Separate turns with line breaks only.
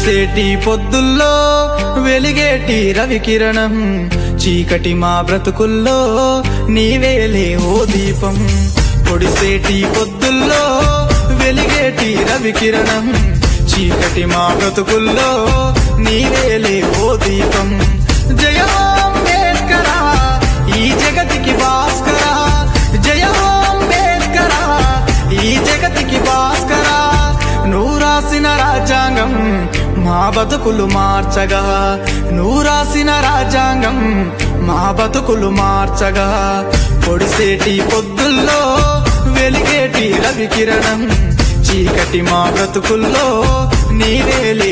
పొడిసేటి పొద్దుల్లో వెలిగేటి రవికిరణం, చీకటి మా బ్రతుకుల్లో నీవేలే ఓ దీపం. పొడిసేటి పొద్దుల్లో వెలిగేటి రవికిరణం, చీకటి మా బ్రతుకుల్లో నీవేలే ఓ దీపం. జయ హో అంబేద్కరా, ఈ జగతికి భాస్కరా. జయ హో అంబేద్కరా, ఈ జగతికి భాస్కరా. నువ్వు రాసిన రాజ్యాంగం మా బతుకులు మార్చగా, నువ్వు రాసిన రాజ్యాంగం మా బతుకులు మార్చగా. పొడిసేటి పొద్దుల్లో వెలిగేటి రవికిరణం, చీకటి మా బ్రతుకుల్లో నీవేలే